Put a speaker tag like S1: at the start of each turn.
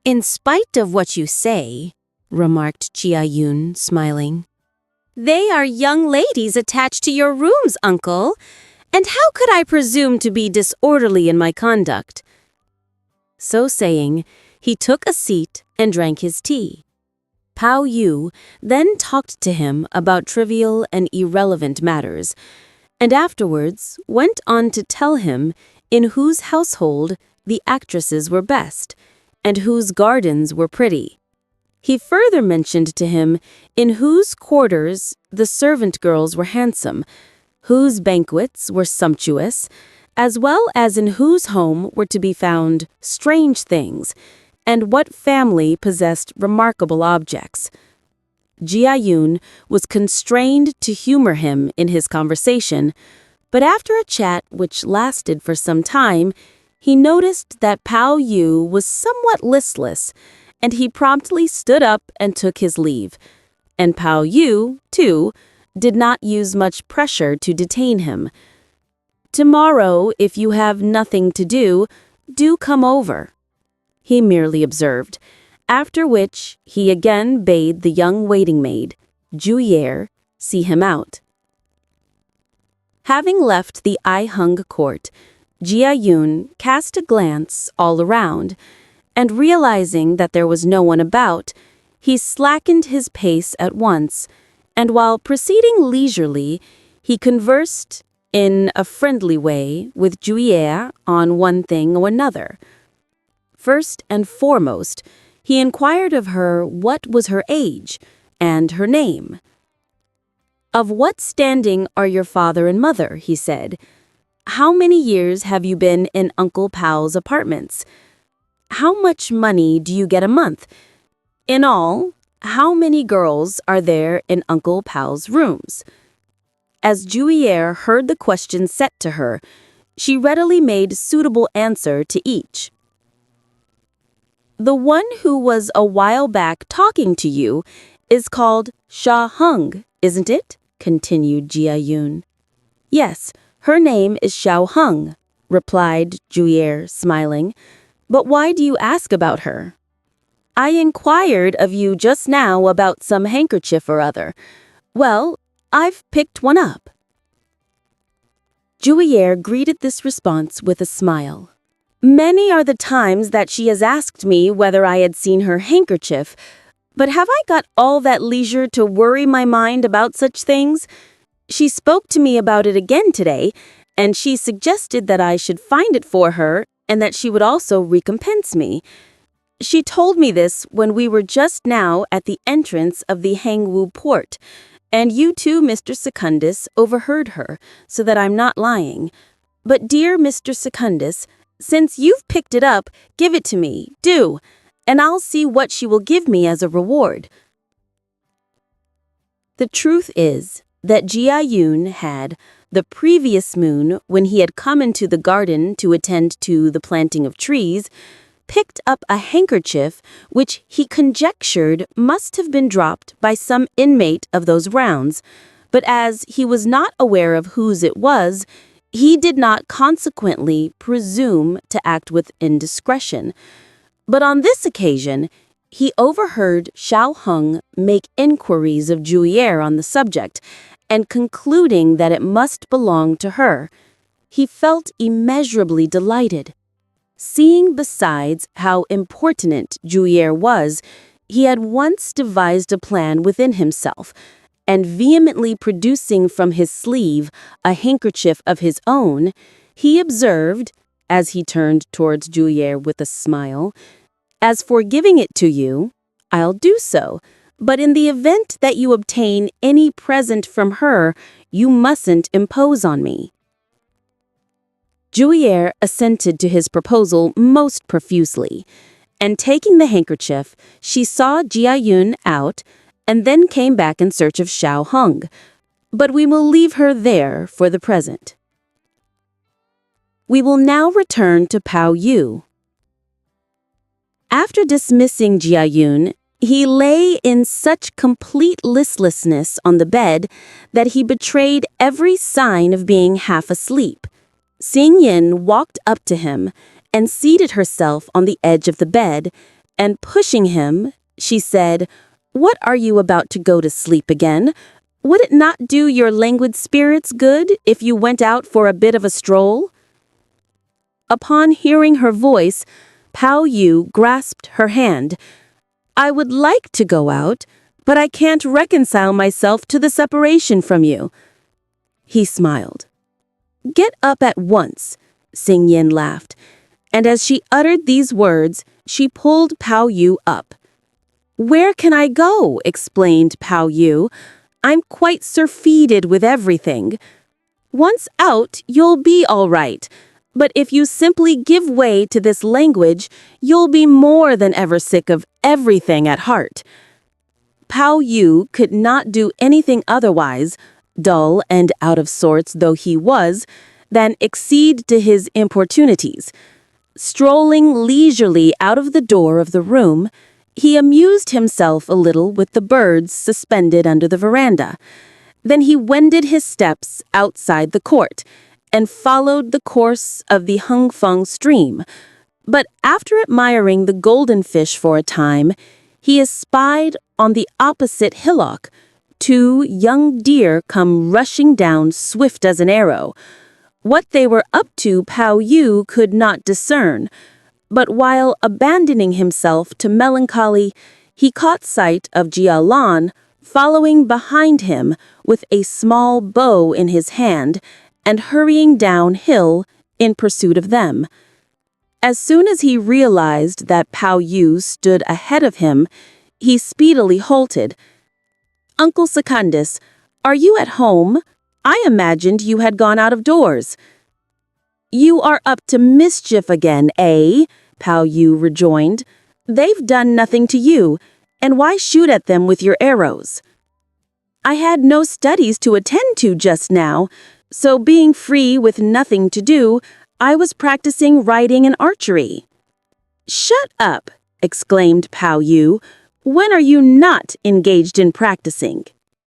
S1: "In spite of what you say," remarked Jia-yun, smiling, "they are young ladies attached to your rooms, uncle, and how could I presume to be disorderly in my conduct?" So saying, he took a seat and drank his tea. Pao Yu then talked to him about trivial and irrelevant matters, and afterwards went on to tell him in whose household the actresses were best, and whose gardens were pretty. He further mentioned to him in whose quarters the servant girls were handsome, whose banquets were sumptuous, as well as in whose home were to be found strange things, and what family possessed remarkable objects. Jia-yun was constrained to humor him in his conversation, but after a chat which lasted for some time, he noticed that Pao Yu was somewhat listless, and he promptly stood up and took his leave. And Pao Yu, too, did not use much pressure to detain him. "Tomorrow, if you have nothing to do come over," he merely observed, after which he again bade the young waiting maid, Juyer, see him out. Having left the I-hung court, Jia-yun cast a glance all around, and realizing that there was no one about, he slackened his pace at once, and while proceeding leisurely, he conversed in a friendly way with Juyer on one thing or another. First and foremost, he inquired of her what was her age and her name. "Of what standing are your father and mother?" he said. "How many years have you been in Uncle Pao's apartments? How much money do you get a month? In all, how many girls are there in Uncle Pao's rooms?" As Juyer heard the question set to her, she readily made suitable answer to each. "The one who was a while back talking to you is called Sha Hung, isn't it?" continued Jia-yun. "Yes, her name is Xiao Hung," replied Juyer, smiling. "But why do you ask about her?" "I inquired of you just now about some handkerchief or other. Well, I've picked one up." Juyer greeted this response with a smile. "Many are the times that she has asked me whether I had seen her handkerchief, but have I got all that leisure to worry my mind about such things? She spoke to me about it again today, and she suggested that I should find it for her and that she would also recompense me. She told me this when we were just now at the entrance of the Hangwu port, and you too, Mr. Secundus, overheard her, so that I'm not lying. But dear Mr. Secundus, since you've picked it up, give it to me, do, and I'll see what she will give me as a reward." The truth is that Jia-yun had, the previous moon when he had come into the garden to attend to the planting of trees, picked up a handkerchief which he conjectured must have been dropped by some inmate of those grounds, but as he was not aware of whose it was, he did not consequently presume to act with indiscretion. But on this occasion, he overheard Xiao Hung make inquiries of Juyer on the subject, and concluding that it must belong to her, he felt immeasurably delighted. Seeing besides how importunate Juyer was, he had once devised a plan within himself, and vehemently producing from his sleeve a handkerchief of his own, he observed, as he turned towards Juyer with a smile, "As for giving it to you, I'll do so, but in the event that you obtain any present from her, you mustn't impose on me." Juyer assented to his proposal most profusely, and taking the handkerchief, she saw Jia-yun out, and then came back in search of Xiao Hung, but we will leave her there for the present. We will now return to Pao Yu. After dismissing Jia-yun, he lay in such complete listlessness on the bed that he betrayed every sign of being half asleep. Xing Yin walked up to him and seated herself on the edge of the bed, and pushing him, she said, "What are you about to go to sleep again? Would it not do your languid spirits good if you went out for a bit of a stroll?" Upon hearing her voice, Pao Yu grasped her hand. "I would like to go out, but I can't reconcile myself to the separation from you." He smiled. "Get up at once," Xing Yin laughed, and as she uttered these words, she pulled Pao Yu up. "Where can I go?" explained Pao Yu. "I'm quite surfeited with everything. Once out, you'll be all right. But if you simply give way to this language, you'll be more than ever sick of everything at heart." Pao Yu could not do anything otherwise, dull and out of sorts though he was, than accede to his importunities. Strolling leisurely out of the door of the room, he amused himself a little with the birds suspended under the veranda. Then he wended his steps outside the court and followed the course of the Hengfeng stream. But after admiring the golden fish for a time, he espied on the opposite hillock 2 young deer come rushing down swift as an arrow. What they were up to Pao Yu could not discern, but while abandoning himself to melancholy, he caught sight of Jia Lan following behind him with a small bow in his hand and hurrying downhill in pursuit of them. As soon as he realized that Pao Yu stood ahead of him, he speedily halted. "Uncle Secundus, are you at home? I imagined you had gone out of doors." "You are up to mischief again, eh?" Pao Yu rejoined. "They've done nothing to you, and why shoot at them with your arrows?" "I had no studies to attend to just now, so being free with nothing to do, I was practicing riding and archery." "Shut up!" exclaimed Pao Yu. "When are you not engaged in practicing?"